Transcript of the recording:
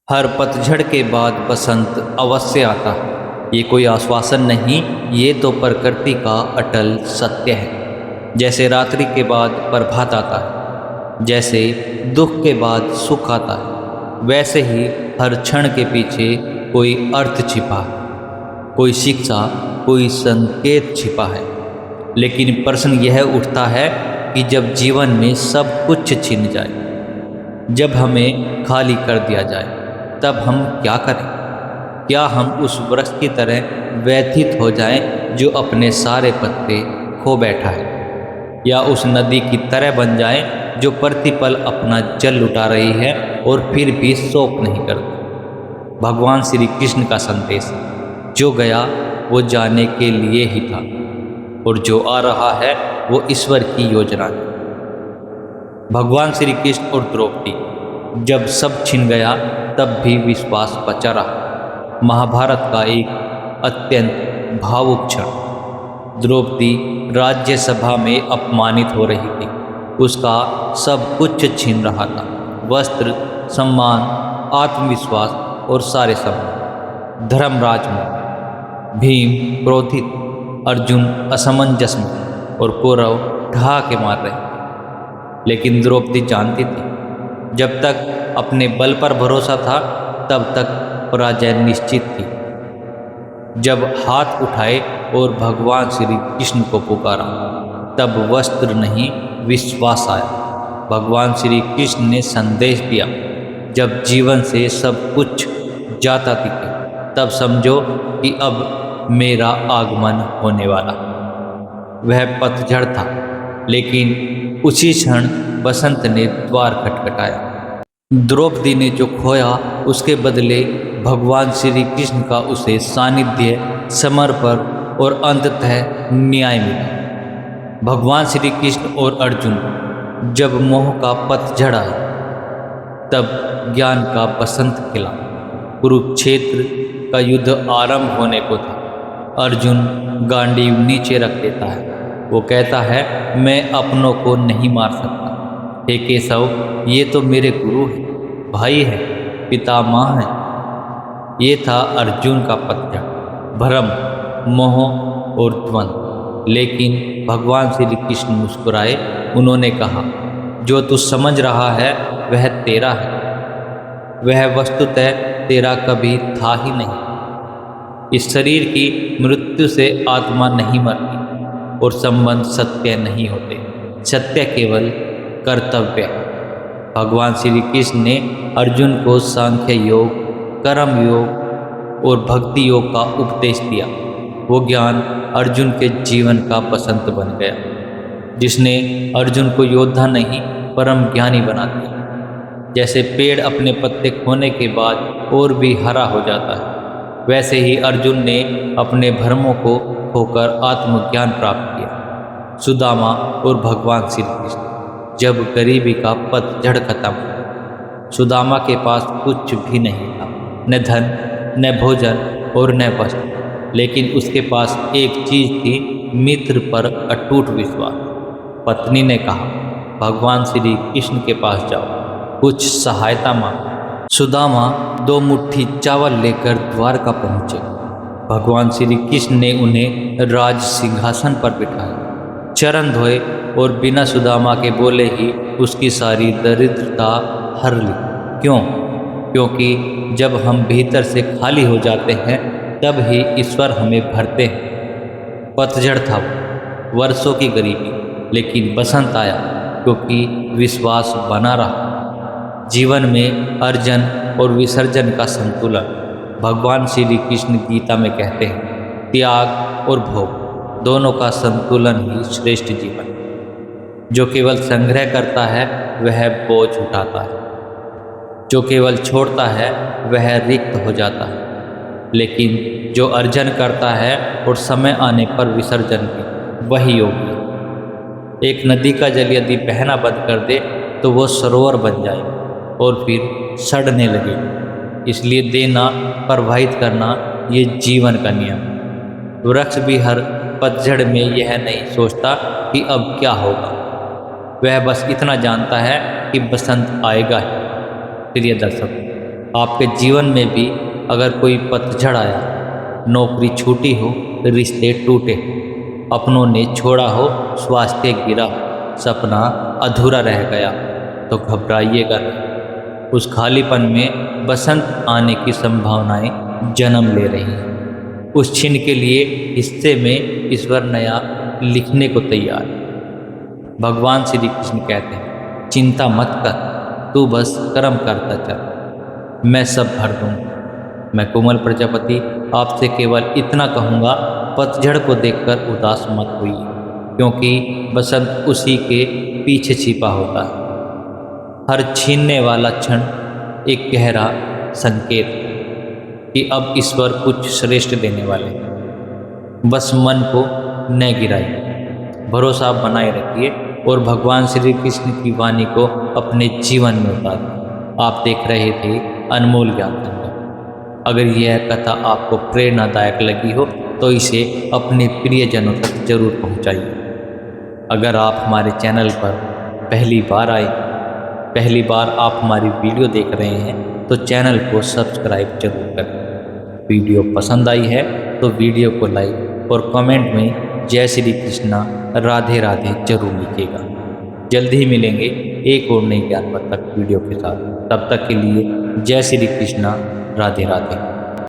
हर पतझड़ के बाद बसंत अवश्य आता है। ये कोई आश्वासन नहीं, ये तो प्रकृति का अटल सत्य है। जैसे रात्रि के बाद प्रभात आता है, जैसे दुख के बाद सुख आता है, वैसे ही हर क्षण के पीछे कोई अर्थ छिपा है, कोई शिक्षा, कोई संकेत छिपा है। लेकिन प्रश्न यह उठता है कि जब जीवन में सब कुछ छिन जाए, जब हमें खाली कर दिया जाए, तब हम क्या करें? क्या हम उस वृक्ष की तरह व्यथित हो जाएं जो अपने सारे पत्ते खो बैठा है, या उस नदी की तरह बन जाएं जो प्रतिपल अपना जल लुटा रही है और फिर भी शोक नहीं करती? भगवान श्री कृष्ण का संदेश, जो गया वो जाने के लिए ही था, और जो आ रहा है वो ईश्वर की योजना है। भगवान श्री कृष्ण और द्रौपदी, जब सब छिन गया तब भी विश्वास बचा रहा। महाभारत का एक अत्यंत भावुक क्षण। द्रौपदी राज्यसभा में अपमानित हो रही थी, उसका सब कुछ छिन रहा था, वस्त्र, सम्मान, आत्मविश्वास और सारे सम्मान। धर्मराज में भीम क्रोधित, अर्जुन असमंजस में और कौरव ठहाके मार रहे थे। लेकिन द्रौपदी जानती थी, जब तक अपने बल पर भरोसा था तब तक पराजय निश्चित थी। जब हाथ उठाए और भगवान श्री कृष्ण को पुकारा, तब वस्त्र नहीं विश्वास आया। भगवान श्री कृष्ण ने संदेश दिया, जब जीवन से सब कुछ जाता दिखे, तब समझो कि अब मेरा आगमन होने वाला। वह पतझड़ था, लेकिन उसी क्षण बसंत ने द्वार खटखटाया। द्रौपदी ने जो खोया, उसके बदले भगवान श्री कृष्ण का उसे सानिध्य, समर्पण और अंततः न्याय मिला। भगवान श्री कृष्ण और अर्जुन, जब मोह का पतझड़ आया, तब ज्ञान का बसंत खिला। कुरुक्षेत्र का युद्ध आरंभ होने को था। अर्जुन गांडीव नीचे रख देता है। वो कहता है, मैं अपनों को नहीं मार सकता। हे केशव, ये तो मेरे गुरु हैं, भाई हैं, पितामह हैं। ये था अर्जुन का पतझड़, भ्रम, मोह और द्वंद्व। लेकिन भगवान श्री कृष्ण मुस्कुराए। उन्होंने कहा, जो तू समझ रहा है वह तेरा है, वह वस्तुतः तेरा कभी था ही नहीं। इस शरीर की मृत्यु से आत्मा नहीं मरती और संबंध सत्य नहीं होते। सत्य केवल कर्तव्य है। भगवान श्री कृष्ण ने अर्जुन को सांख्य योग, कर्म योग और भक्ति योग का उपदेश दिया। वो ज्ञान अर्जुन के जीवन का बसंत बन गया, जिसने अर्जुन को योद्धा नहीं परम ज्ञानी बना दिया। जैसे पेड़ अपने पत्ते खोने के बाद और भी हरा हो जाता है, वैसे ही अर्जुन ने अपने भ्रमों को खोकर आत्मज्ञान प्राप्त किया। सुदामा और भगवान श्री कृष्ण, जब गरीबी का पतझड़ खत्म हुआ, सुदामा के पास कुछ भी नहीं था, न धन, न भोजन और न वस्त्र, लेकिन उसके पास एक चीज थी, मित्र पर अटूट विश्वास। पत्नी ने कहा, भगवान श्री कृष्ण के पास जाओ, कुछ सहायता मांगो। सुदामा 2 मुट्ठी चावल लेकर द्वारका पहुँचे। भगवान श्री कृष्ण ने उन्हें राज सिंहासन पर बिठाया, चरण धोए और बिना सुदामा के बोले ही उसकी सारी दरिद्रता हर ली। क्यों? क्योंकि जब हम भीतर से खाली हो जाते हैं, तब ही ईश्वर हमें भरते हैं। पतझड़ था वो, वर्षों की गरीबी, लेकिन बसंत आया क्योंकि विश्वास बना रहा। जीवन में अर्जन और विसर्जन का संतुलन। भगवान श्री कृष्ण गीता में कहते हैं, त्याग और भोग दोनों का संतुलन ही श्रेष्ठ जीवन। जो केवल संग्रह करता है वह बोझ उठाता है, जो केवल छोड़ता है वह रिक्त हो जाता है, लेकिन जो अर्जन करता है और समय आने पर विसर्जन की, वही योगी। एक नदी का जल यदि बहना बंद कर दे तो वो सरोवर बन जाए और फिर सड़ने लगे। इसलिए देना, प्रवाहित करना, ये जीवन का नियम। वृक्ष भी हर पतझड़ में यह नहीं सोचता कि अब क्या होगा, वह बस इतना जानता है कि बसंत आएगा ही। प्रिय दर्शक, आपके जीवन में भी अगर कोई पतझड़ आया, नौकरी छूटी हो, रिश्ते टूटे, अपनों ने छोड़ा हो, स्वास्थ्य गिरा, सपना अधूरा रह गया, तो घबराइएगा नहीं। उस खालीपन में बसंत आने की संभावनाएं जन्म ले रही हैं। उस क्षण के लिए हिस्से में ईश्वर नया लिखने को तैयार है। भगवान श्री कृष्ण कहते हैं, चिंता मत कर, तू बस कर्म करता चल, मैं सब भर दूंगा। मैं कोमल प्रजापति आपसे केवल इतना कहूँगा, पतझड़ को देखकर उदास मत होइए, क्योंकि बसंत उसी के पीछे छिपा होता है। हर छीनने वाला क्षण एक गहरा संकेत है कि अब ईश्वर कुछ श्रेष्ठ देने वाले हैं। बस मन को न गिराइए, भरोसा बनाए रखिए और भगवान श्री कृष्ण की वाणी को अपने जीवन में उतारिए। आप देख रहे थे अनमोल ज्ञान संगम। अगर यह कथा आपको प्रेरणादायक लगी हो तो इसे अपने प्रियजनों तक जरूर पहुंचाइए। अगर आप हमारे चैनल पर पहली बार आप हमारी वीडियो देख रहे हैं तो चैनल को सब्सक्राइब जरूर करें। वीडियो पसंद आई है तो वीडियो को लाइक और कमेंट में जय श्री कृष्णा राधे राधे जरूर लिखिएगा। जल्द ही मिलेंगे एक और नई ज्ञानवर्धक वीडियो के साथ। तब तक के लिए जय श्री कृष्णा राधे राधे।